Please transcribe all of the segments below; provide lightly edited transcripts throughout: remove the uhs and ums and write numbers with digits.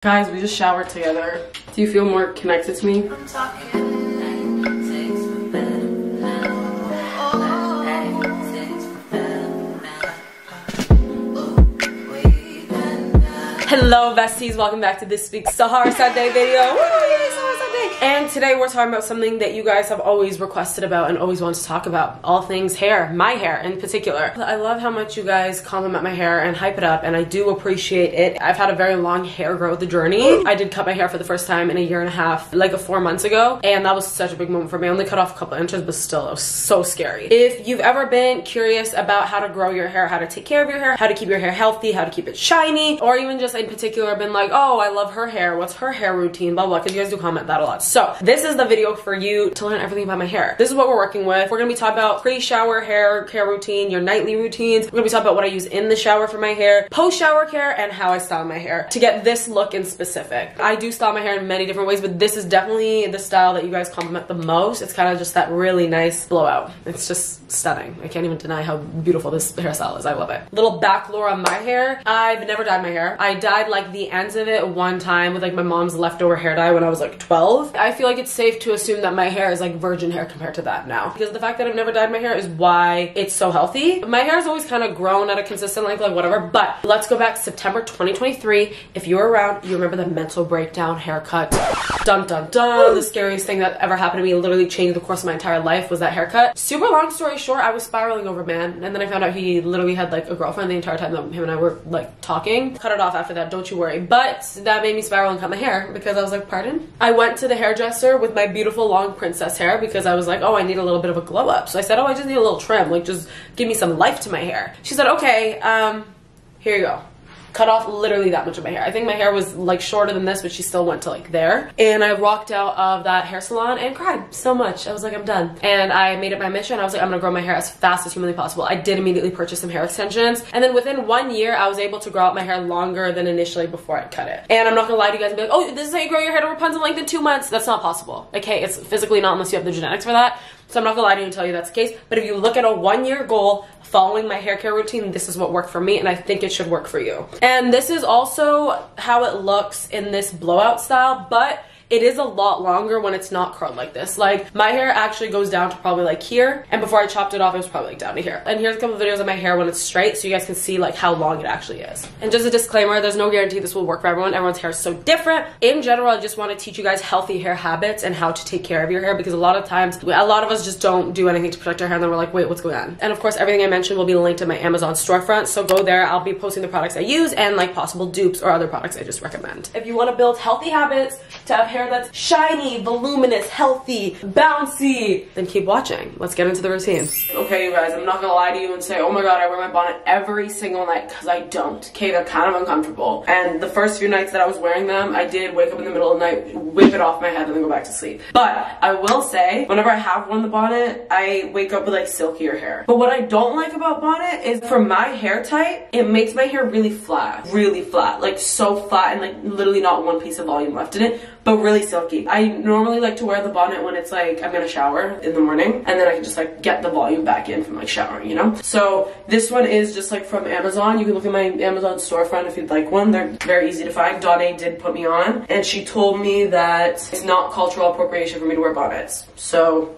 Guys, we just showered together. Do you feel more connected to me? Hello besties, welcome back to this week's Sahar Sunday video. And today we're talking about something that you guys have always requested about and always want to talk about. All things hair, my hair in particular. I love how much you guys compliment my hair and hype it up, and I do appreciate it. I've had a very long hair growth journey. I did cut my hair for the first time in a year and a half, like 4 months ago, and that was such a big moment for me. I only cut off a couple inches, but still, it was so scary. If you've ever been curious about how to grow your hair, how to take care of your hair, how to keep your hair healthy, how to keep it shiny, or even just in particular been like, oh, I love her hair, what's her hair routine, blah, blah, because you guys do comment that a lot. So this is the video for you to learn everything about my hair. This is what we're working with. We're gonna be talking about pre-shower hair care routine, your nightly routines. We're gonna be talking about what I use in the shower for my hair, post-shower care, and how I style my hair to get this look in specific. I do style my hair in many different ways, but this is definitely the style that you guys compliment the most. It's kind of just that really nice blowout. It's just stunning. I can't even deny how beautiful this hairstyle is. I love it. Little back lore on my hair. I've never dyed my hair. I dyed like the ends of it one time with like my mom's leftover hair dye when I was like 12. I feel like it's safe to assume that my hair is like virgin hair compared to that now, because the fact that I've never dyed my hair is why it's so healthy. My hair has always kind of grown at a consistent length, like whatever, but let's go back to September 2023. If you were around, you remember the mental breakdown haircut. Dun dun dun. The scariest thing that ever happened to me, literally changed the course of my entire life, was that haircut. Super long story short, I was spiraling over man, and then I found out he literally had like a girlfriend the entire time that him and I were like talking. Cut it off after that, don't you worry. But that made me spiral and cut my hair because I was like, pardon? I went to the hairdresser with my beautiful long princess hair because I was like, oh, I need a little bit of a glow up. So I said, oh, I just need a little trim, like just give me some life to my hair. She said, okay, here you go. Cut off literally that much of my hair. I think my hair was like shorter than this, but she still went to like there. And I walked out of that hair salon and cried so much. I was like, I'm done. And I made it my mission. I was like, I'm gonna grow my hair as fast as humanly possible. I did immediately purchase some hair extensions. And then within 1 year, I was able to grow out my hair longer than initially before I cut it. And I'm not gonna lie to you guys and be like, oh, this is how you grow your hair to Rapunzel length in 2 months. That's not possible. Okay, it's physically not unless you have the genetics for that. So I'm not gonna lie to you and tell you that's the case. But if you look at a 1 year goal, following my hair care routine, this is what worked for me, and I think it should work for you. And this is also how it looks in this blowout style, but it is a lot longer when it's not curled like this. Like, my hair actually goes down to probably like here, and before I chopped it off, it was probably like down to here. And here's a couple of videos of my hair when it's straight, so you guys can see like how long it actually is. And just a disclaimer, there's no guarantee this will work for everyone. Everyone's hair is so different. In general, I just want to teach you guys healthy hair habits and how to take care of your hair, because a lot of times, a lot of us just don't do anything to protect our hair, and then we're like, wait, what's going on? And of course, everything I mentioned will be linked in my Amazon storefront, so go there. I'll be posting the products I use and like possible dupes or other products I just recommend. If you want to build healthy habits to have hair that's shiny, voluminous, healthy, bouncy, then keep watching. Let's get into the routine. Okay, you guys, I'm not gonna lie to you and say, oh my god, I wear my bonnet every single night, because I don't. Okay, they're kind of uncomfortable. And the first few nights that I was wearing them, I did wake up in the middle of the night, whip it off my head, and then go back to sleep. But I will say, whenever I have worn the bonnet, I wake up with like silkier hair. But what I don't like about bonnet is, for my hair type, it makes my hair really flat, like so flat, and like literally not one piece of volume left in it, but really silky. I normally like to wear the bonnet when it's like I'm gonna shower in the morning, and then I can just like get the volume back in from like showering, you know? So this one is just like from Amazon. You can look at my Amazon storefront if you'd like one. They're very easy to find. Dahi did put me on, and she told me that it's not cultural appropriation for me to wear bonnets. So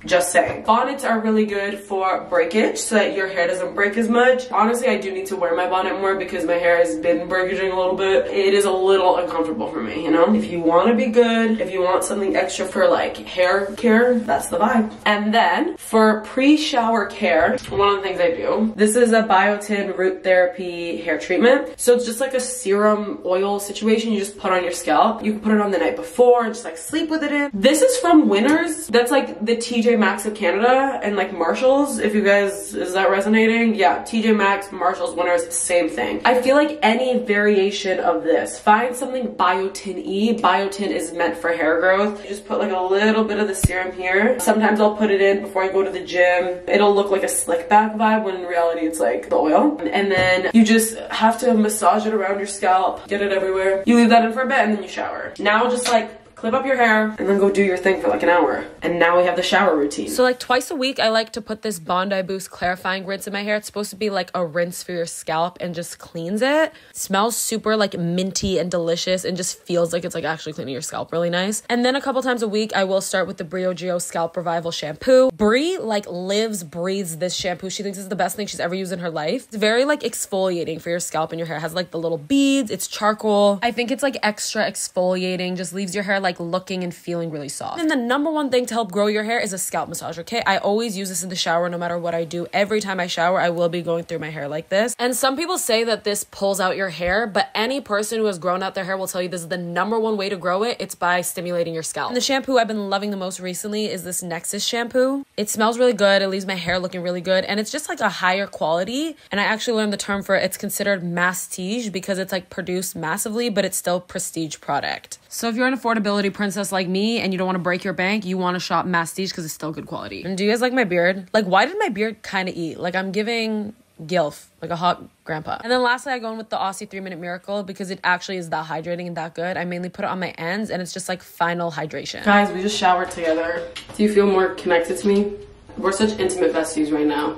just saying. Bonnets are really good for breakage, so that your hair doesn't break as much. Honestly, I do need to wear my bonnet more because my hair has been breakaging a little bit. It is a little uncomfortable for me, you know? If you want to be good, if you want something extra for like hair care, that's the vibe. And then for pre-shower care, one of the things I do, this is a biotin root therapy hair treatment. So it's just like a serum oil situation you just put on your scalp. You can put it on the night before and just like sleep with it in. This is from Winners. That's like the TJ Maxx of Canada, and like Marshalls, if you guys, is that resonating? Yeah, TJ Maxx, Marshalls, Winners, same thing. I feel like any variation of this, find something biotin-y. Biotin is meant for hair growth. You just put like a little bit of the serum here. Sometimes I'll put it in before I go to the gym. It'll look like a slick back vibe when in reality it's like the oil. And then you just have to massage it around your scalp, get it everywhere. You leave that in for a bit, and then you shower. Now just like clip up your hair, and then go do your thing for like an hour. And now we have the shower routine. So like twice a week, I like to put this Bondi Boost clarifying rinse in my hair. It's supposed to be like a rinse for your scalp and just cleans it. Smells super like minty and delicious and just feels like it's like actually cleaning your scalp really nice. And then a couple times a week, I will start with the Briogeo Scalp Revival Shampoo. Brie like lives, breathes this shampoo. She thinks it's the best thing she's ever used in her life. It's very like exfoliating for your scalp and your hair. It has like the little beads. It's charcoal. I think it's like extra exfoliating, just leaves your hair like looking and feeling really soft. And the number one thing to help grow your hair is a scalp massage, okay? I always use this in the shower no matter what I do. Every time I shower, I will be going through my hair like this. And some people say that this pulls out your hair, but any person who has grown out their hair will tell you this is the number one way to grow it. It's by stimulating your scalp. And the shampoo I've been loving the most recently is this Nexus shampoo. It smells really good. It leaves my hair looking really good. And it's just like a higher quality. And I actually learned the term for it. It's considered mastige because it's like produced massively, but it's still prestige product. So if you're an affordability princess like me and you don't want to break your bank, you want to shop mastige because it's still good quality. And do you guys like my beard? Like, why did my beard kind of eat? Like, I'm giving gilf, like a hot grandpa. And then lastly, I go in with the Aussie 3-Minute Miracle because it actually is that hydrating and that good. I mainly put it on my ends and it's just like final hydration. Guys, we just showered together. Do you feel more connected to me? We're such intimate besties right now.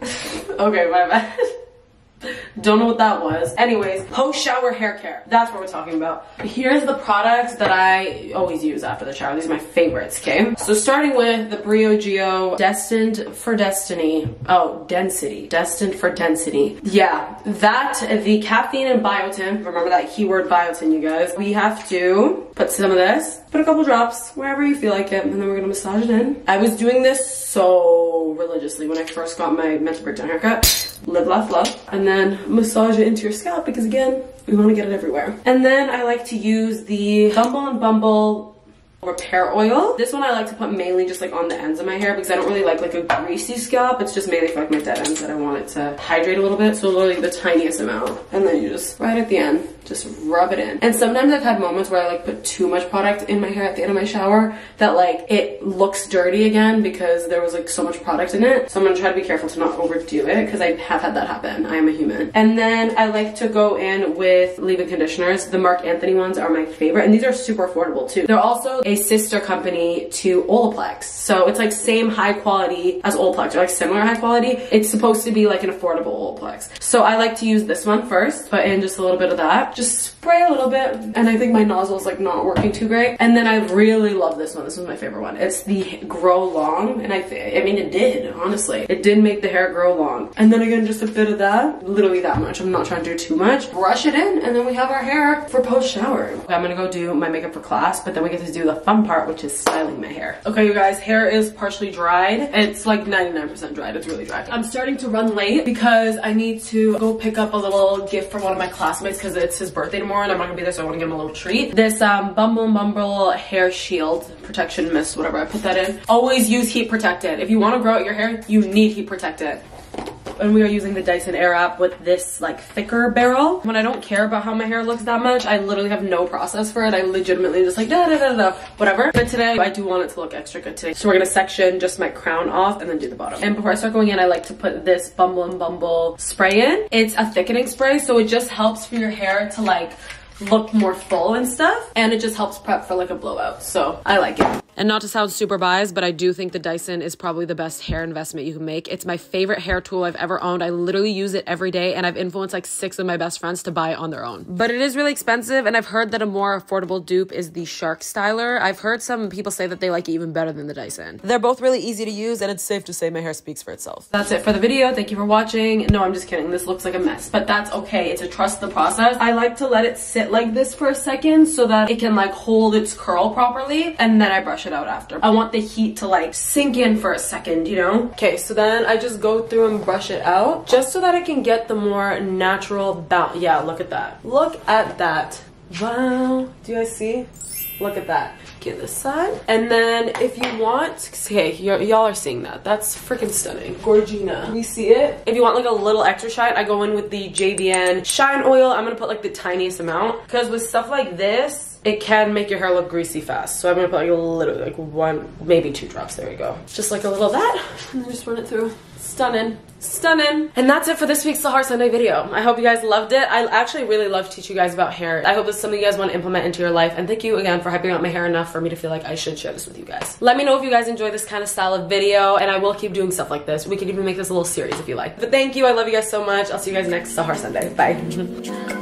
Okay, my bad. Don't know what that was. Anyways, post-shower hair care. That's what we're talking about. Here's the products that I always use after the shower. These are my favorites, okay? So starting with the Briogeo Destined for Destiny. Oh, Density. Destined for Density. Yeah, that, the caffeine and biotin. Remember that keyword biotin, you guys. We have to put some of this, put a couple drops wherever you feel like it, and then we're gonna massage it in. I was doing this so religiously when I first got my mental breakdown haircut. Live, laugh, love. And then massage it into your scalp because again, we want to get it everywhere. And then I like to use the Bumble and Bumble repair oil. This one I like to put mainly just like on the ends of my hair because I don't really like a greasy scalp. It's just mainly for like my dead ends that I want it to hydrate a little bit. So literally the tiniest amount. And then you just, right at the end, just rub it in. And sometimes I've had moments where I like put too much product in my hair at the end of my shower that like it looks dirty again because there was like so much product in it. So I'm gonna try to be careful to not overdo it because I have had that happen. I am a human. And then I like to go in with leave-in conditioners. The Marc Anthony ones are my favorite and these are super affordable too. They're also a sister company to Olaplex. So it's like same high quality as Olaplex or like similar high quality. It's supposed to be like an affordable Olaplex. So I like to use this one first, put in just a little bit of that. Just spray a little bit, and I think my nozzle is like not working too great. And then I really love this one. This was my favorite one. It's the Grow Long, and I mean it did, honestly. It did make the hair grow long. And then again, just a bit of that, literally that much. I'm not trying to do too much. Brush it in, and then we have our hair for post-shower. Okay, I'm gonna go do my makeup for class, but then we get to do the fun part, which is styling my hair. Okay, you guys, hair is partially dried. It's like 99% dried. It's really dry. I'm starting to run late because I need to go pick up a little gift from one of my classmates because it's his birthday tomorrow and I'm not gonna be there, so I want to give him a little treat. This Bumble hair shield protection mist, whatever, I put that in. Always use heat protected. If you want to grow out your hair, you need heat protected. And we are using the Dyson Airwrap with this like thicker barrel. When I don't care about how my hair looks that much, I literally have no process for it. I legitimately just like whatever. But today I do want it to look extra good today. So we're gonna section just my crown off and then do the bottom. And before I start going in, I like to put this Bumble and Bumble spray in. It's a thickening spray, so it just helps for your hair to like look more full and stuff, and it just helps prep for like a blowout, so I like it. And not to sound super biased, but I do think the Dyson is probably the best hair investment you can make. It's my favorite hair tool I've ever owned. I literally use it every day, and I've influenced like 6 of my best friends to buy it on their own. But it is really expensive, and I've heard that a more affordable dupe is the Shark Styler. I've heard some people say that they like it even better than the Dyson. They're both really easy to use, and it's safe to say my hair speaks for itself. That's it for the video. Thank you for watching. No, I'm just kidding. This looks like a mess, but that's okay. It's a trust the process. I like to let it sit like this for a second so that it can like hold its curl properly, and then I brush it out after. I want the heat to like sink in for a second, you know? Okay, so then I just go through and brush it out just so that I can get the more natural bounce. Yeah, look at that. Look at that. Wow. Do you guys see? Look at that. Okay, this side. And then if you want, okay, y'all are seeing that. That's freaking stunning. Gorgina. We see it. If you want like a little extra shine, I go in with the JVN Shine Oil. I'm gonna put like the tiniest amount because with stuff like this, it can make your hair look greasy fast. So I'm gonna put like a little, like 1, maybe 2 drops. There you go. Just like a little of that, and then just run it through. Stunning. Stunning. And that's it for this week's Sahar Sunday video. I hope you guys loved it. I actually really love to teach you guys about hair. I hope this is something you guys want to implement into your life. And thank you again for hyping up my hair enough for me to feel like I should share this with you guys. Let me know if you guys enjoy this kind of style of video, and I will keep doing stuff like this. We could even make this a little series if you like. But thank you. I love you guys so much. I'll see you guys next Sahar Sunday. Bye.